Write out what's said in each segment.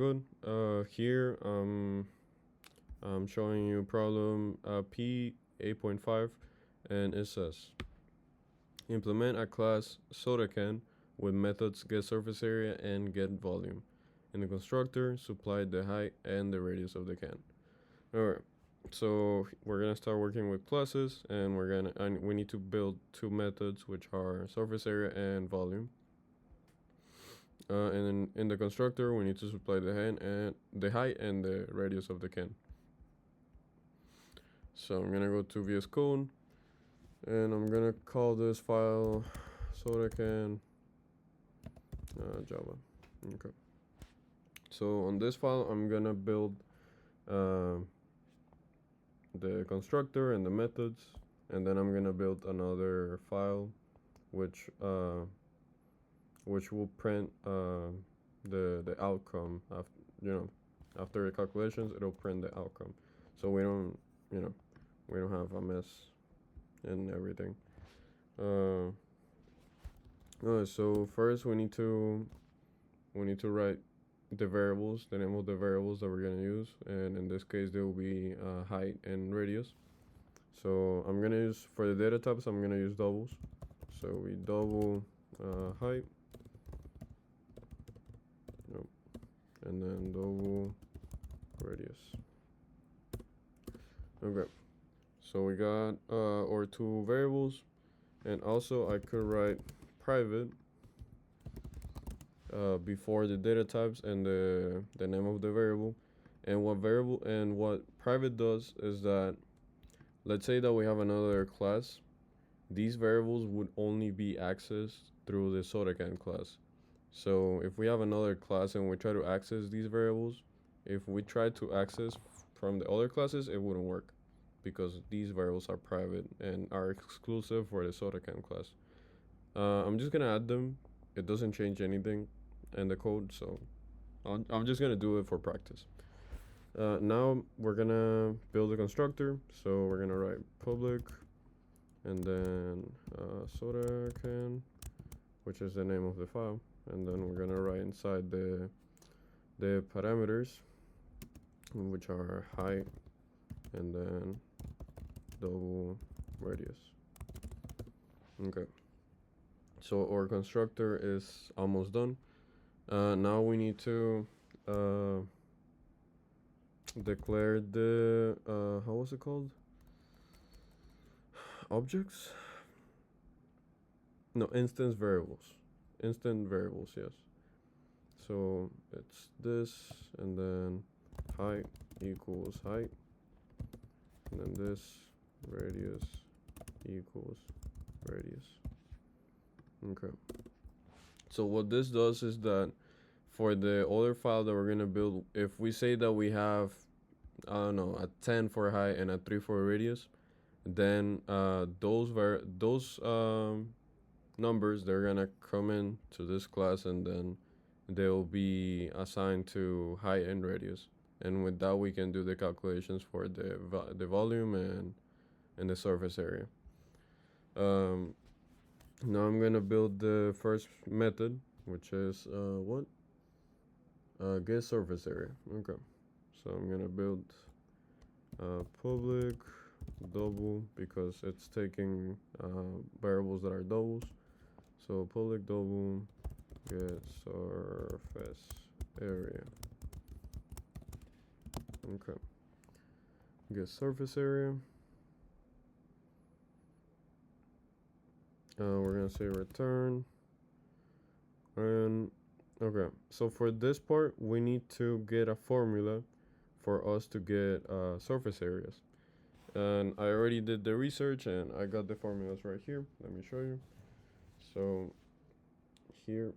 Good. Here I'm showing you problem P8.5, and it says implement a class soda can with methods get surface area and get volume. In the constructor, supply the height and the radius of the can. Alright, so we're gonna start working with classes, and we need to build two methods, which are surface area and volume. And then in the constructor, we need to supply the height and the radius of the can. So I'm gonna go to VS Code, and I'm gonna call this file sodacan Java. Okay. So on this file, I'm gonna build the constructor and the methods, and then I'm gonna build another file, which will print the outcome after the calculations. It'll print the outcome, so we don't have a mess and everything. So first we need to write the variables, the name of the variables that we're gonna use, and in this case there will be height and radius. So I'm gonna use, for the data types, I'm gonna use doubles. So we double height, and then double radius. Okay, so we got our two variables, and also I could write private before the data types and the name of the variable. And what private does is that, let's say that we have another class, these variables would only be accessed through the sodacan class. So if we have another class and we try to access these variables, if we try to access from the other classes, it wouldn't work, because these variables are private and are exclusive for the sodacan class. I'm just gonna add them. It doesn't change anything in the code, so I'm just gonna do it for practice. Now we're gonna build a constructor. So we're gonna write public, and then sodacan, which is the name of the file, and then we're gonna write inside the parameters, which are height and then double radius. Okay, so our constructor is almost done. Now we need to declare the how was it called? Objects? No, instance variables. Instant variables, yes. So it's this, and then height equals height, and then this radius equals radius. Okay. So what this does is that for the other file that we're gonna build, if we say that we have, I don't know, a 10 for height and a 3 for radius, then those numbers, they're gonna come in to this class, and then they'll be assigned to height and radius. And with that, we can do the calculations for the volume and the surface area. Now I'm gonna build the first method, which is get surface area. Okay, so I'm gonna build public double, because it's taking variables that are doubles. So public double get surface area. Okay, get surface area. We're gonna say return. And okay, so for this part, we need to get a formula for us to get surface areas. And I already did the research, and I got the formulas right here. Let me show you. So here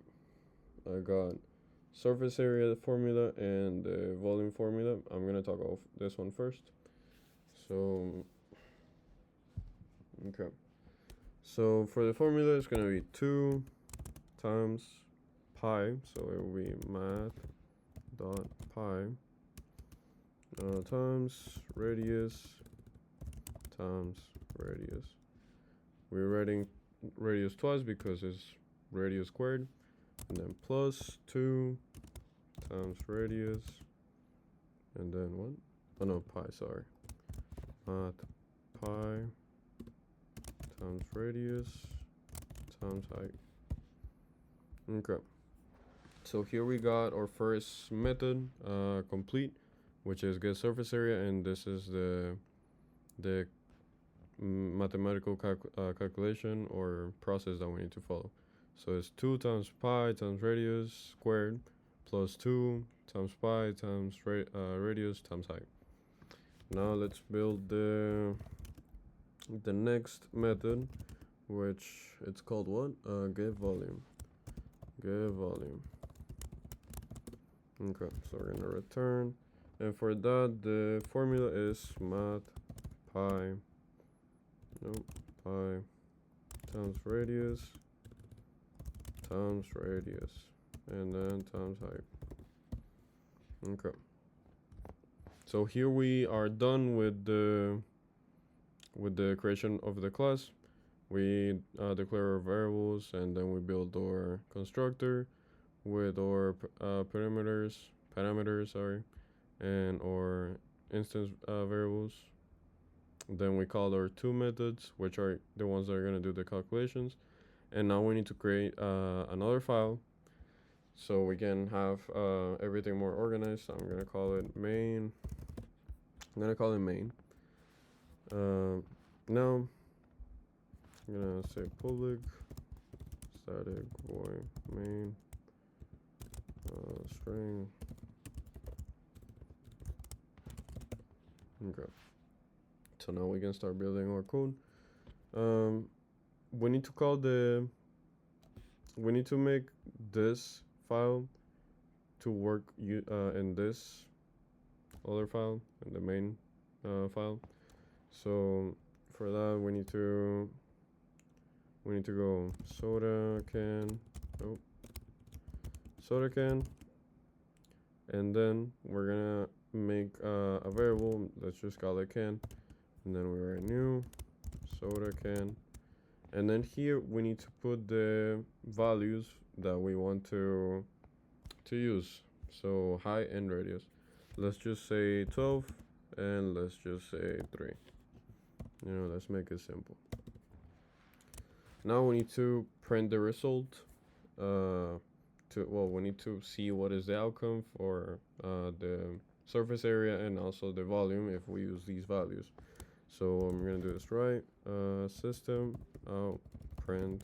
I got surface area formula and the volume formula. I'm gonna talk off this one first. So okay, so for the formula, it's gonna be 2 times pi, so it will be math dot pi times radius times radius. We're writing radius twice because it's radius squared, and then plus 2 times radius, and then what? Oh no, pi, sorry. Mat pi times radius times height. Okay. So here we got our first method complete, which is get surface area, and this is the mathematical calculation or process that we need to follow. So it's 2 times pi times radius squared plus 2 times pi times radius times height. Now let's build the next method, which it's called what? Get volume. Get volume. Okay, so we're gonna return, and for that the formula is mat pi, pi times radius, and then times height. Okay. So here we are done with the creation of the class. We declare our variables, and then we build our constructor with our parameters, sorry, and our instance variables. Then we call our two methods, which are the ones that are going to do the calculations. And now we need to create another file so we can have everything more organized. So I'm going to call it main. Now I'm going to say public static void main string. Okay. So now we can start building our code. We need to call we need to make this file to work in this other file, in the main file. So for that we need to go soda can, and then we're gonna make a variable. Let's just call it can, and then we write new soda can, and then here we need to put the values that we want to use. So height and radius. Let's just say 12, and let's just say 3. Let's make it simple. Now we need to print the result. We need to see what is the outcome for the surface area and also the volume if we use these values. So I'm gonna do this right. System out print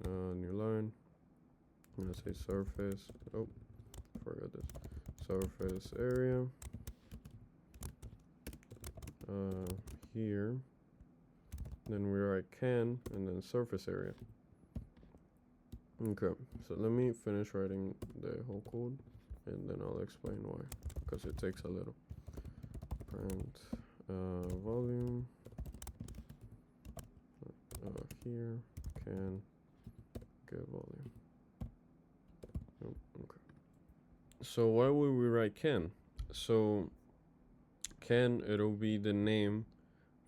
new line. I'm gonna say surface. Oh, forgot this. Surface area. Here. Then we write can and then surface area. Okay, so let me finish writing the whole code and then I'll explain why, because it takes a little. Print volume here, can get volume. Okay. So why would we write can? So can, it'll be the name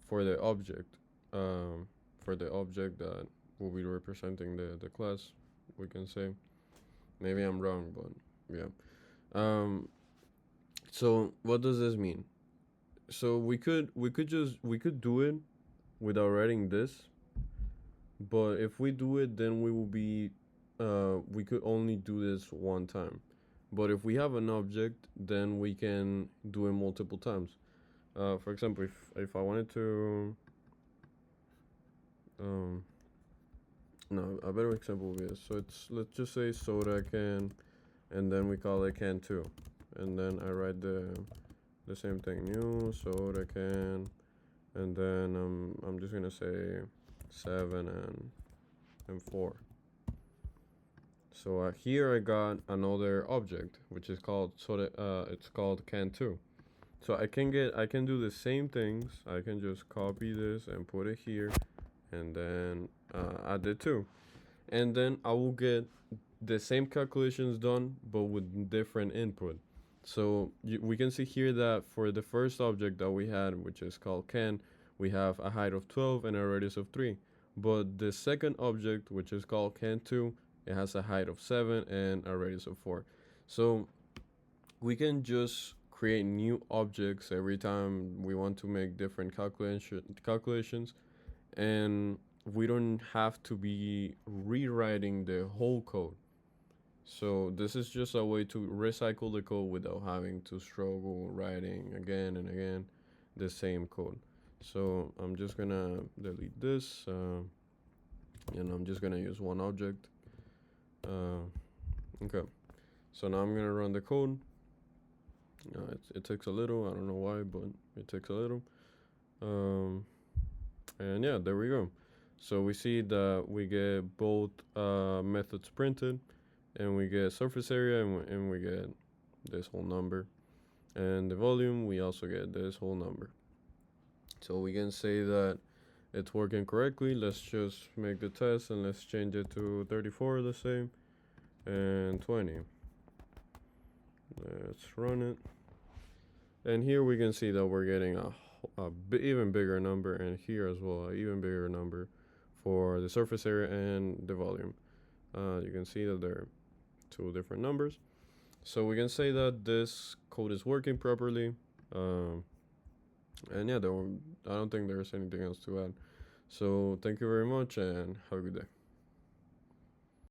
for the object, that will be representing the class, we can say. Maybe I'm wrong, but yeah. So what does this mean? So we could do it without writing this, but if we do it, then we will be we could only do this one time. But if we have an object, then we can do it multiple times. For example, if I wanted to no, a better example would be this. So let's just say soda can, and then we call it can 2, and then I write the same thing, new soda can, and then I'm just gonna say 7 and 4. So here I got another object which is called soda. It's called can 2. So I can do the same things. I can just copy this and put it here, and then add the 2, and then I will get the same calculations done but with different input. So we can see here that for the first object that we had, which is called can, we have a height of 12 and a radius of 3. But the second object, which is called can 2, it has a height of 7 and a radius of 4. So we can just create new objects every time we want to make different calculations, and we don't have to be rewriting the whole code. So this is just a way to recycle the code without having to struggle writing again and again the same code. So I'm just gonna delete this, and I'm just gonna use one object. Okay, so now I'm gonna run the code. It takes a little, I don't know why, but it takes a little. And yeah, there we go. So we see that we get both methods printed, and we get surface area, and we get this whole number. And the volume, we also get this whole number. So we can say that it's working correctly. Let's just make the test, and let's change it to 34, let's say, and 20. Let's run it. And here we can see that we're getting even bigger number, and here as well, an even bigger number for the surface area and the volume. You can see that they're two different numbers. So we can say that this code is working properly. And yeah, I don't think there's anything else to add. So thank you very much, and have a good day.